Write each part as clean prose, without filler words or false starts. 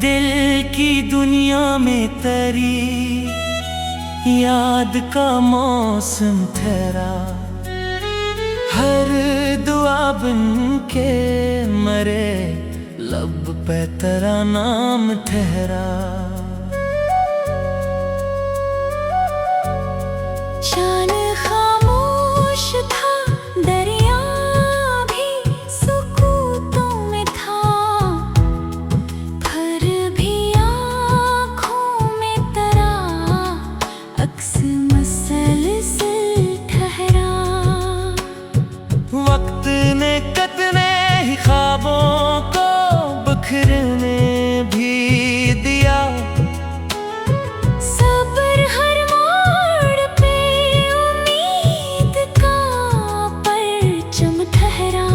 दिल की दुनिया में तेरी याद का मौसम ठहरा, हर दुआ बन के मरे लब पे तेरा नाम ठहरा। शान खामोश था, दरिया भी सुकूतों में था, पर भी आँखों में तेरा अक्स मसलसल ठहरा। वक्त ने कितने ही ख्वाबों को बिखरने भी दिया, सब्र हर मोड़ पे उम्मीद का परचम ठहरा।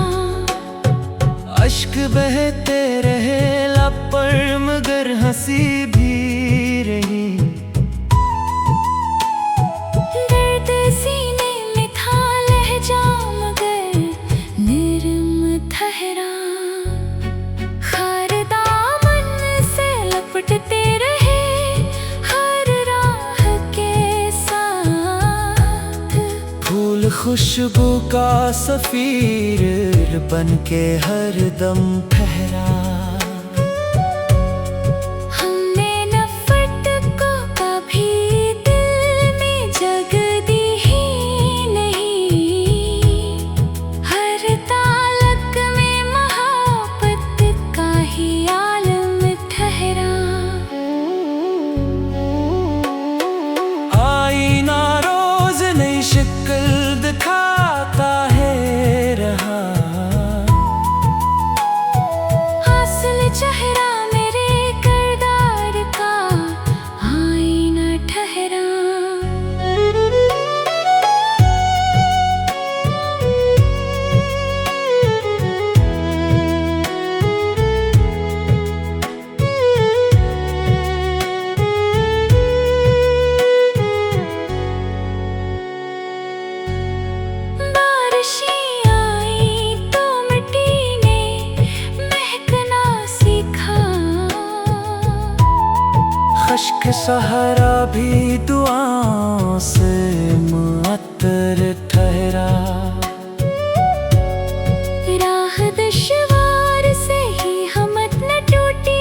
अश्क बहते रहे लब पर मगर हंसी भी रही, दर्द सीने में था लहजा मगर निर्म ठहरा। खार दामन से लपटते रहे हर राह के साथ, फूल खुशबू का सफीर बन के हर दम ठहरा। हमने नफरत को कभी दिल में जगह दी ही नहीं, हर तालक में मोहब्बत का ही आलम ठहरा। आईना रोज नई शक्ल दिखाता है रहा, असल चेहरा मेरे किरदार का आईना ठहरा। बारिशें आई तो मिट्टी ने महकना सीखा, खश्क सहारा भी दुआओं से मुअत्तर ठहरा। राह दुश्वार से ही हिम्मत न टूटी,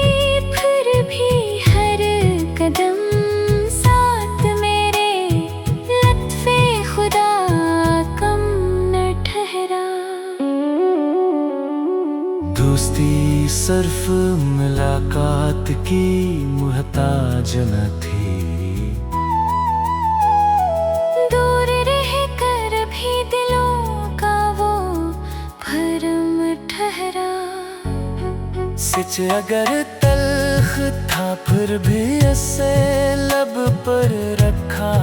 फिर भी हर कदम साथ मेरे लत्फे खुदा कम न ठहरा। दोस्ती सिर्फ मुलाकात की मुहताज न थी, दूर रह कर भी दिलों का वो भरम ठहरा। सच अगर तल्ख था फिर भी इसे लब पर रखा,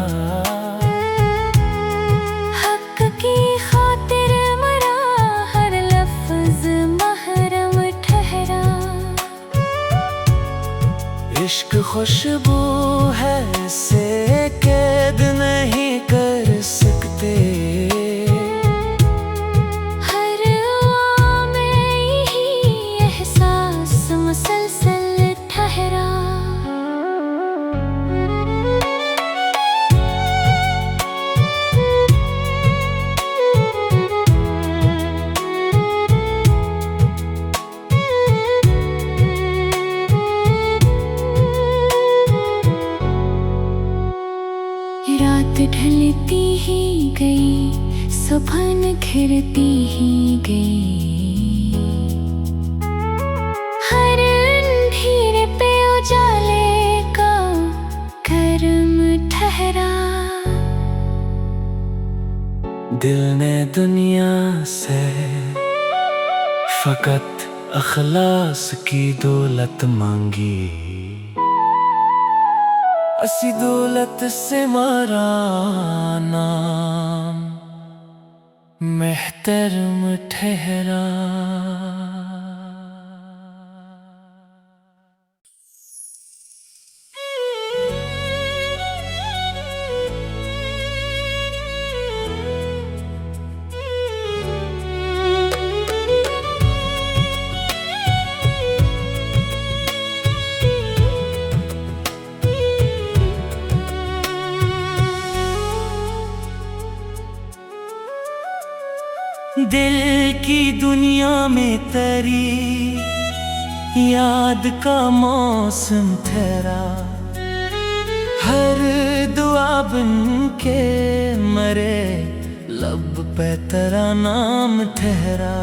हक की खातिर मरा हर लफ्ज महरम ठहरा। इश्क खुशबू है इसे कैद नहीं कर सकते, हर दुआ में यही एहसास मुसलसल ठहरा। रात ढलती ही गई, सुबह घिरती ही गई, हर अंधेरे पे उजाले का करम ठहरा। दिल ने दुनिया से फकत अखलास की दौलत मांगी, असी दौलत से मारा नाम मेहतरम ठहरा। दिल की दुनिया में तेरी याद का मौसम ठहरा, हर दुआ बन के मरे लब पे तेरा नाम ठहरा।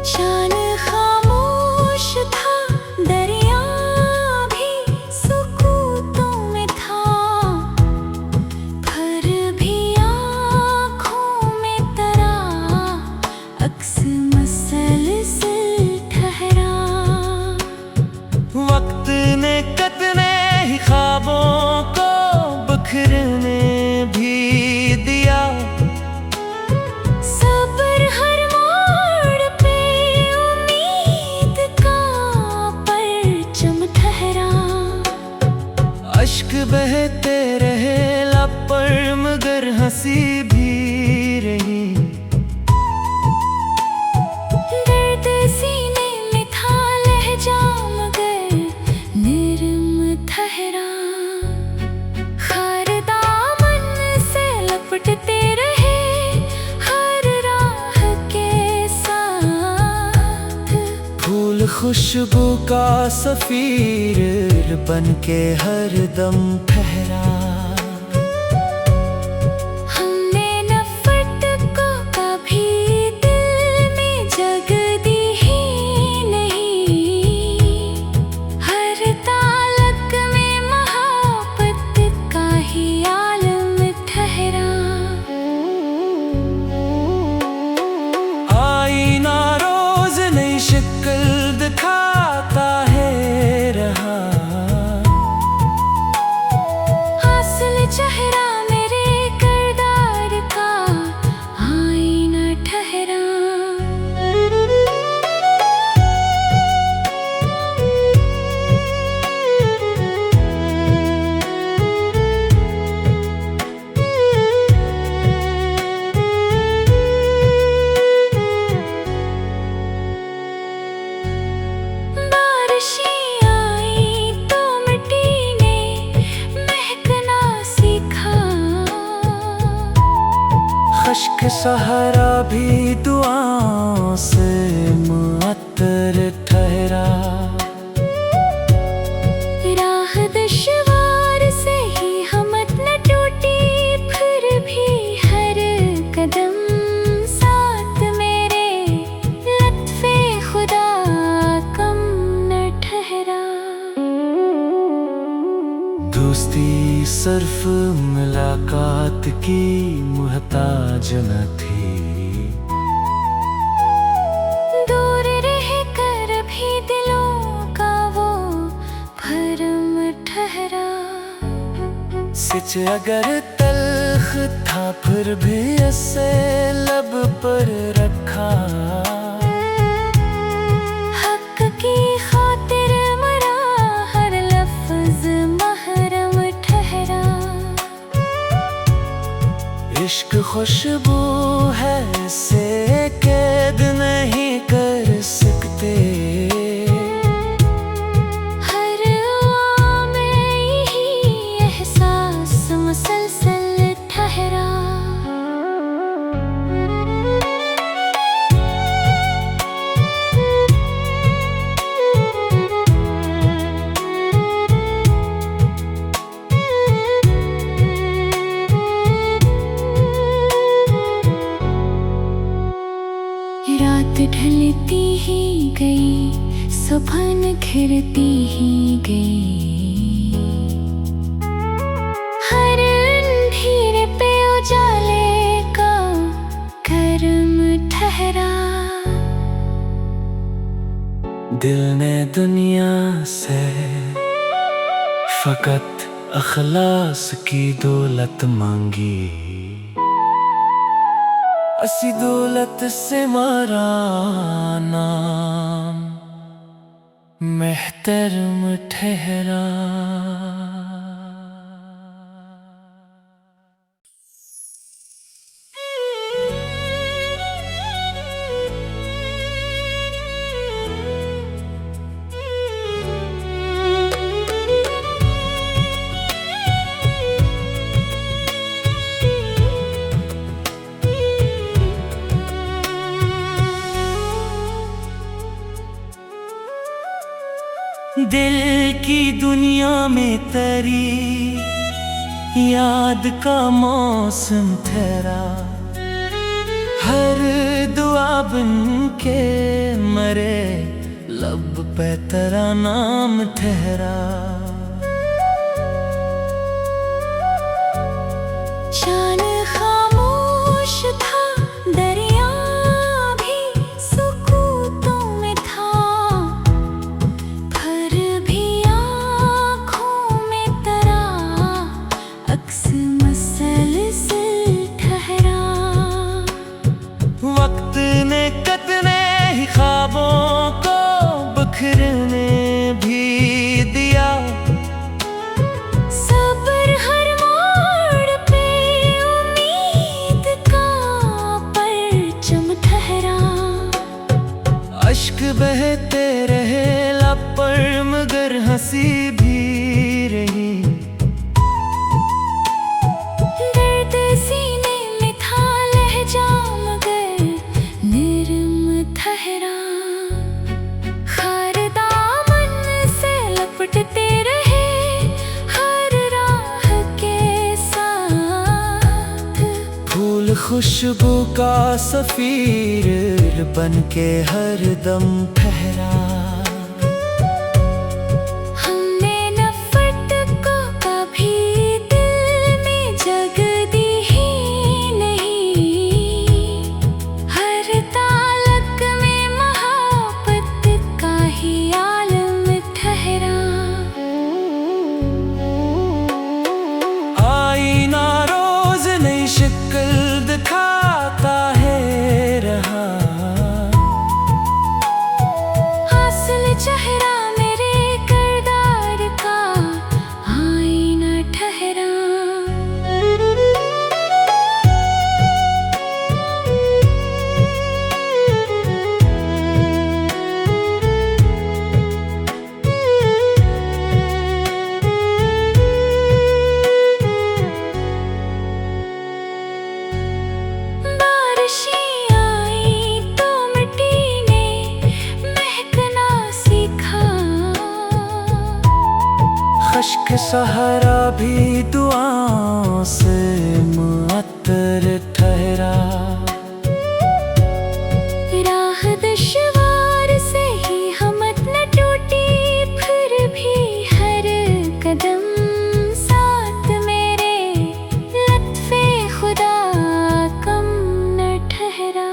शान खामोश था, दरिया भी सुकूतों में था, पर भी आँखों में तेरा अक्स मसलसल ठहरा। वक्त ने कितने ही ख्वाबों को बिखरने भी दिया, सब्र हर मोड़ पे उम्मीद का परचम ठहरा। अश्क बहते रहे लब पर मगर हंसी भी रही, दर्द सीने में था लहजा मगर निर्म ठहरा। हर दामन से लपटते रहे हर राह के साथ, फूल खुशबू का सफीर बन के हर दम ठहरा। हमने नफरत को कभी दिल में जगह दी ही नहीं, हर तालक में मोहब्बत का ही आलम ठहरा। आईना रोज नई शक्ल दिखाता है रहा, हासिल चेहरा मेरे किरदार का आईना ठहरा। बारिशें आई तो मिट्टी ने महकना सीखा, खश्क सहारा भी दुआओं से मुअत्तर ठहरा। राह दुश्वार से ही हिम्मत न टूटी, फिर भी हर कदम साथ मेरे लत्फे खुदा कम न ठहरा। दोस्ती सिर्फ मुलाकात की मुहताज न थी, दूर रह कर भी दिलों का वो भरम ठहरा। सच अगर तल्ख था फिर भी इसे लब पर रखा, हक की खातिर मरा हर लफ्ज महरम ठहरा। इश्क खुशबू है इसे कैद नहीं कर सकते, हर दुआ में यही एहसास मुसलसल ठहरा। रात ढलती ही गई, सुबह घिरती ही गई, हर अंधेरे पे उजाले का करम ठहरा। दिल ने दुनिया से फकत अखलास की दौलत मांगी, असी दौलत से मारा नाम मेहतरम ठहरा। दिल की दुनिया में तेरी याद का मौसम ठहरा, हर दुआ बन के मरे लब पे तेरा नाम ठहरा। शान खामोश था, दरिया भी सुकूतों में था, पर भी आँखों में तेरा अक्स मसलसल ठहरा। वक्त ने कितने ही ख्वाबों को बिखरने भी दिया, सब्र हर मोड़ पे उम्मीद का परचम ठहरा। अश्क बहते रहे लब पर मगर हंसी भी रही, दर्द सीने में था लहजा मगर निर्म ठहरा। हर दामन से लपटते रहे हर राह के साथ, फूल खुशबू का सफीर बन के हर दम ठहरा। हमने नफरत को कभी दिल में जगह दी ही नहीं, हर तालक में मोहब्बत का ही आलम ठहरा। आईना रोज नई शक्ल दिखाता है रहा, हासिल चेहरा मेरे किरदार का आईना ठहरा। बारिशें आई तो मिट्टी ने महकना सीखा, खश्क सहारा भी दुआओं से मुअत्तर ठहरा। राह दुश्वार से ही हिम्मत न टूटी, फिर भी हर कदम साथ मेरे लत्फे खुदा कम न ठहरा।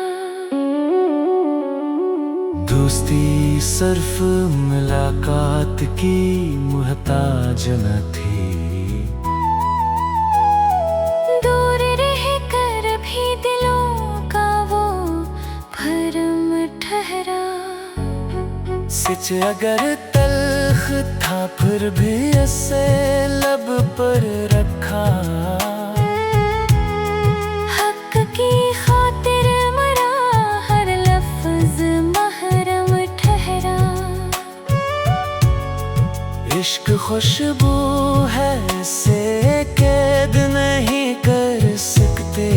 दोस्ती सिर्फ मुलाकात की मुहताज न थी, दूर रह कर भी दिलों का वो भरम ठहरा। सच अगर तल्ख था फिर भी इसे लब पर रखा, हक की खातिर मरा हर लफ्ज महरम ठहरा। इश्क खुशबू है इसे कैद नहीं कर सकते,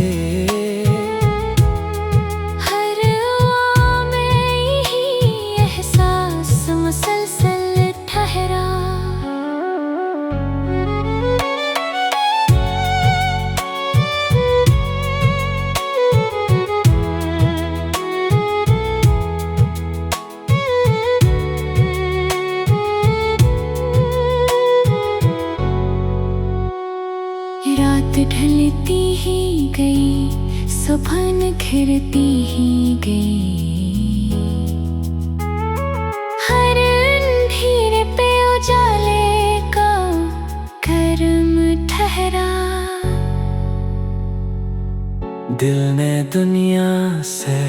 हर दुआ में यही एहसास मुसलसल ठहरा। रात ढलती ही गई, सुबह निखरती ही गई, हर अंधेरे पे उजाले का करम ठहरा। दिल ने दुनिया से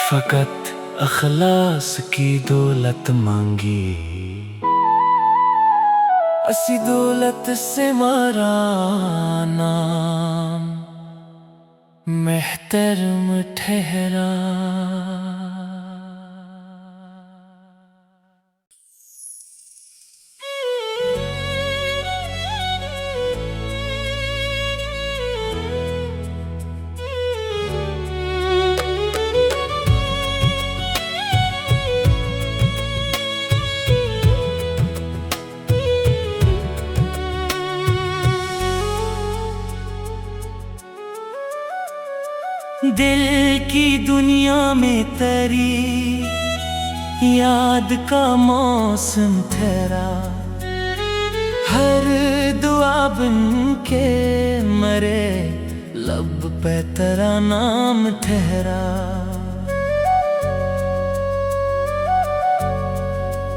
फकत अखलास की दौलत मांगी, असी दौलत से मारा नाम मेहतरम ठहरा। दिल की दुनिया में तेरी याद का मौसम ठहरा, हर दुआ बन के मरे लब पे तेरा नाम ठहरा।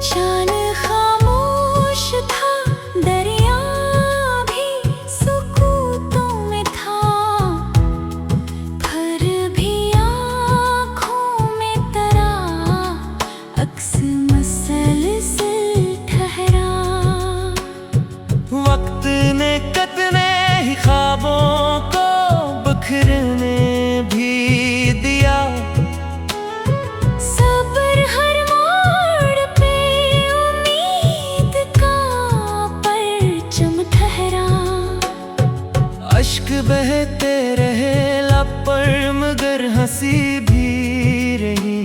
शान खामोश था, दरिया भी सुकूतों में था, पर भी आँखों में तेरा अक्स मसलसल ठहरा। वक्त ने कितने ही ख्वाबों को बिखरने भी दिया, सब्र हर मोड़ पे उम्मीद का परचम ठहरा। अश्क बहते रहे लब पर मगर हंसी भी रही,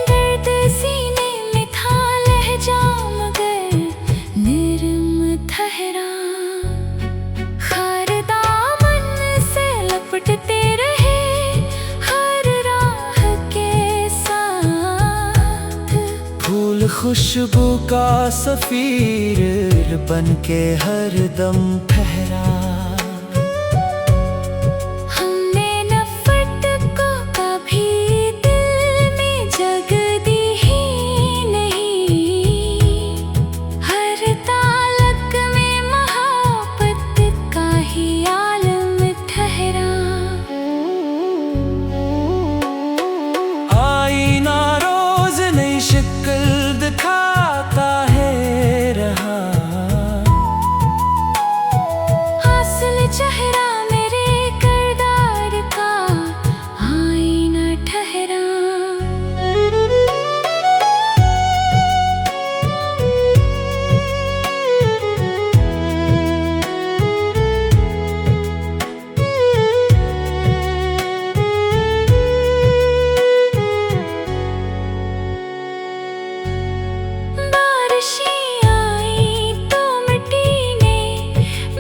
दर्द सीने में था लहजा मगर निर्म ठहरा। हर दामन से लपटते रहे हर राह के साथ, फूल खुशबू का सफीर बन के हर दम ठहरा। हमने नफरत को कभी दिल में जगह दी ही नहीं, हर तालक में मोहब्बत का ही आलम ठहरा। आईना रोज नई शक्ल दिखाता है रहा, हासिल चेहरा मेरे किरदार का आईना ठहरा। बारिशें आई तो मिट्टी ने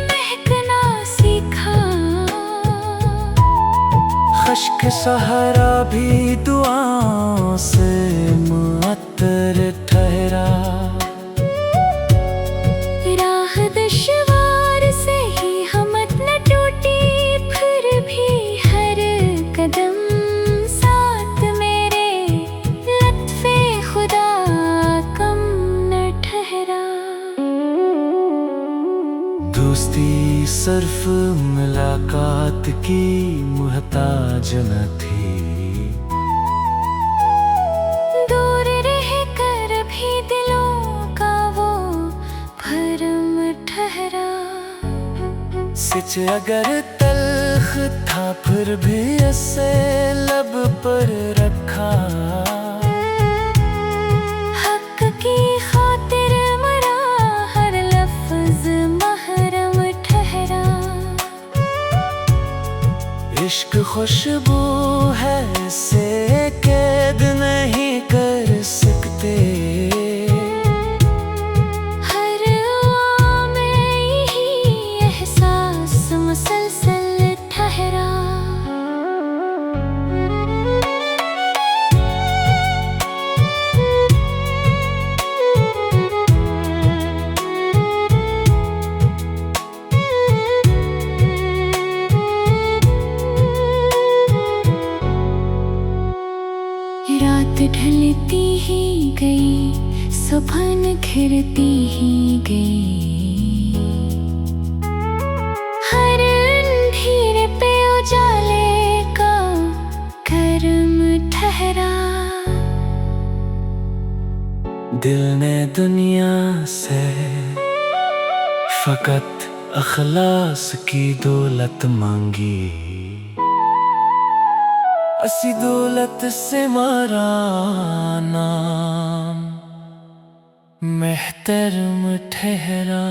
महकना सीखा, खश्क सहारा भी दुआओं से मुअत्तर ठहरा। राह दुश्वार से ही हिम्मत न टूटी, फिर भी हर कदम साथ मेरे लत्फे खुदा कम न ठहरा। दोस्ती सिर्फ मुलाकात की मुहताज न थी, दूर रह कर भी दिलों का वो भरम ठहरा। सच अगर तल्ख था फिर भी इसे लब पर रखा, हक की खातिर मरा हर लफ्ज महरम ठहरा। इश्क खुशबू है इसे कैद नहीं कर सकते, हर दुआ में यही एहसास मुसलसल ठहरा। रात ढलती ही गई, सुबह निखरती ही गई, हर अंधेरे पे उजाले का करम ठहरा। दिल ने दुनिया से फकत अखलास की दौलत मांगी, असी दौलत से मारा नाम महतरम ठहरा।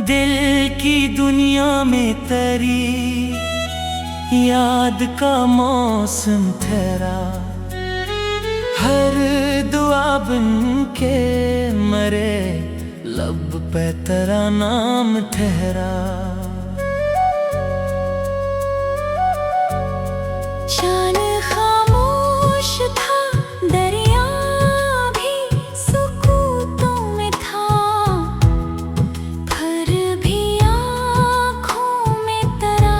दिल की दुनिया में तेरी याद का मौसम ठहरा, हर दुआ बन के मरे लब पे तेरा नाम ठहरा। शान खामोश था, दरिया भी सुकूतों में था, पर भी आँखों में तरा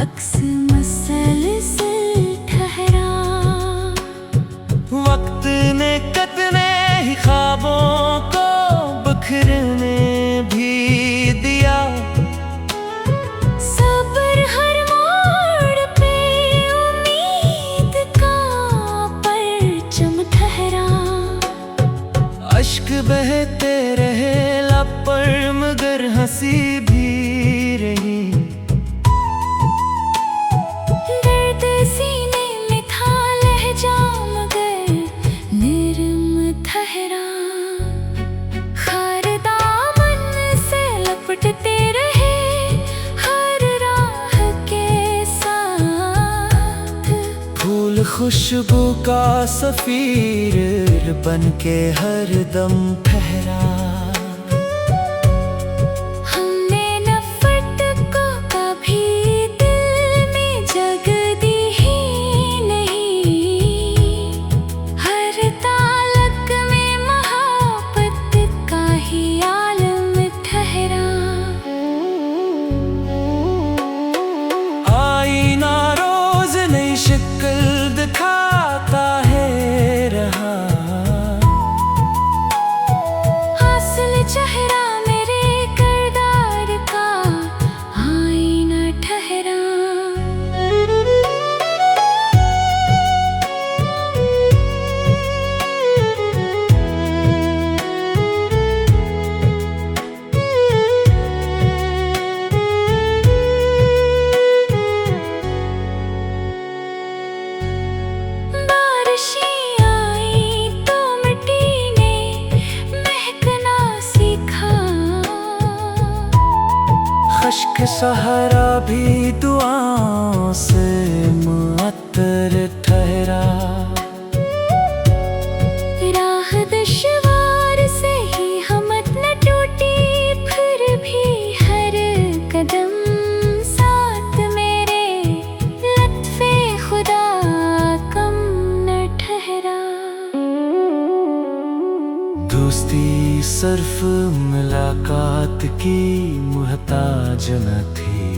अक्स मसलसल ठहरा। वक्त ने कितने ही ख्वाबों को बिखरने भी दिया, सब्र हर मोड़ पे उम्मीद का परचम ठहरा। अश्क बहते रहे लब पर मगर हंसी भी रही, दर्द सीने में था लहजा मगर निर्म ठहरा। खार दामन से लपटते रहे हर राह के साथ, फूल खुशबू का सफीर बन के हर दम ठहरा। हमने नफरत को कभी दिल में जगह दी ही नहीं, हर तालक में मोहब्बत का ही आलम ठहरा। आईना रोज नई शक्ल दिखाता है रहा, असल चेहरा मेरे किरदार का आईना ठहरा। बारिशें आई तो मिट्टी ने महकना सीखा, खश्क सहारा भी दुआओं से मुअत्तर ठहरा। राह दुश्वार से ही हिम्मत न टूटी, फिर भी हर कदम साथ मेरे लत्फे खुदा कम न ठहरा। दोस्ती सिर्फ मुलाकात की मुहताज न थी,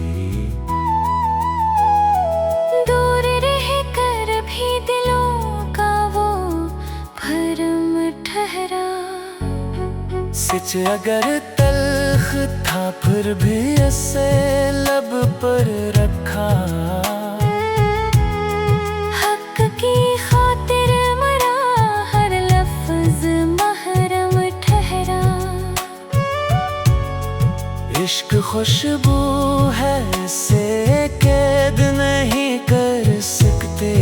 दूर रह कर भी दिलों का वो भरम ठहरा। सच अगर तल्ख था फिर भी इसे लब पर रखा, हक की खातिर मरा हर लफ्ज महरम ठहरा। इश्क खुशबू है इसे कैद नहीं कर सकते,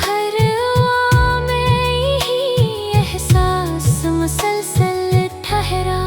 हर दुआ में यही एहसास मुसलसल ठहरा।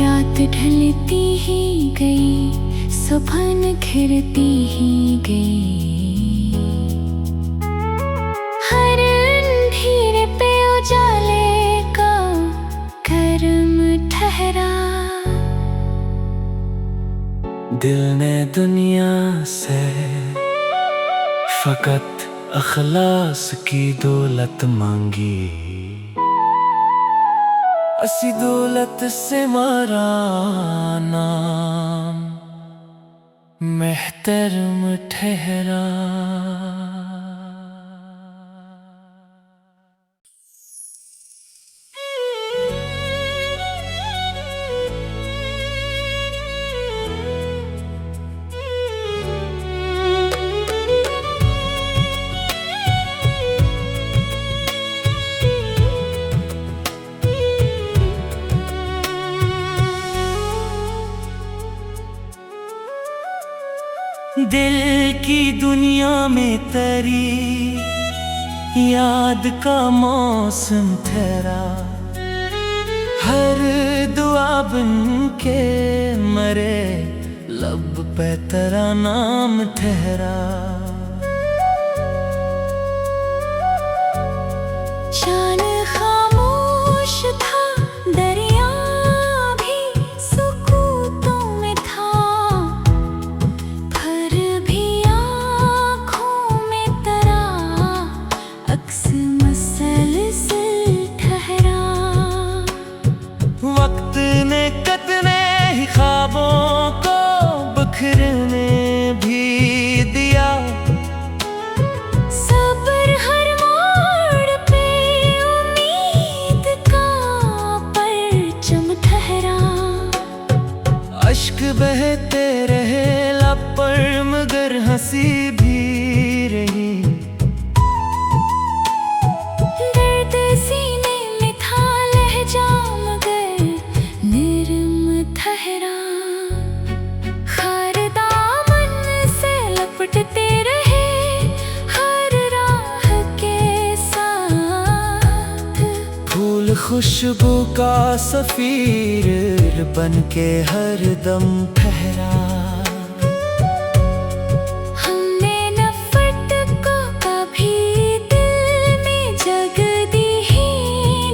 रात ढलती ही गई, सुबह निखरती ही गई, हर अंधेरे पे उजाले का करम ठहरा। दिल ने दुनिया से फकत अखलास की दौलत मांगी, असी दौलत से मारा नाम मेहतरम ठहरा। दिल की दुनिया में तेरी याद का मौसम ठहरा, हर दुआ बन के मरे लब पे तेरा नाम ठहरा। शान खामोश था, दरिया भी सुकूतों में था, पर भी आँखों में तरा अक्स मसलसल ठहरा। वक्त ने कितने ही ख्वाबों को बिखरने भी दिया, सब्र हर मोड़ पे उम्मीद का परचम ठहरा। अश्क बहते रहे लब पर मगर हंसी भी रही, दर्द सीने में था लहजा मगर निर्म ठहरा। खार दामन से लपटते रहे हर राह के साथ, फूल खुशबू का सफीर बन के हर दम ठहरा। हमने नफरत को कभी दिल में जगह दी ही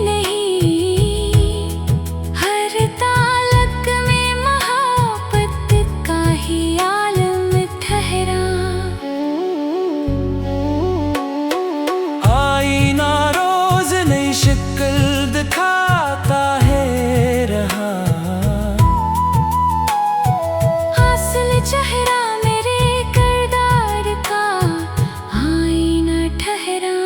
नहीं, हर तालक में मोहब्बत का ही आलम ठहरा। आईना रोज नई शक्ल दिखाता है रहा, असल चेहरा मेरे किरदार का आईना ठहरा।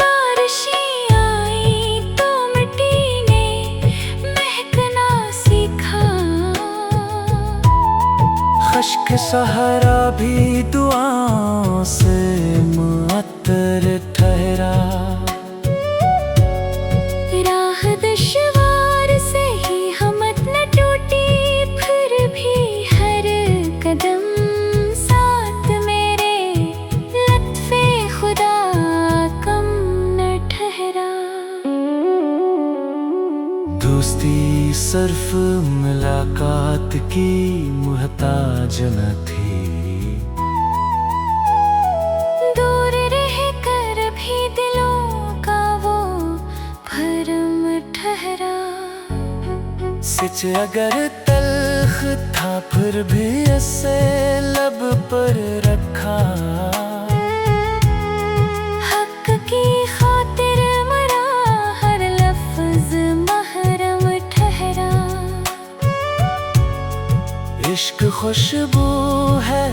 बारिशें आई तो मिट्टी ने महकना सीखा, खश्क सहारा भी दुआओं से मुअत्तर ठहरा। राह दुश्वार से ही हिम्मत न टूटी, फिर भी हर कदम साथ मेरे लत्फे खुदा कम न ठहरा। दोस्ती सिर्फ मुलाकात की मुहताज न थी, दूर रह कर भी दिलों का वो भरम ठहरा। सच अगर तल्ख था फिर भी इसे लब पर रखा, हक की खातिर मरा हर लफ्ज महरम ठहरा। इश्क खुशबू है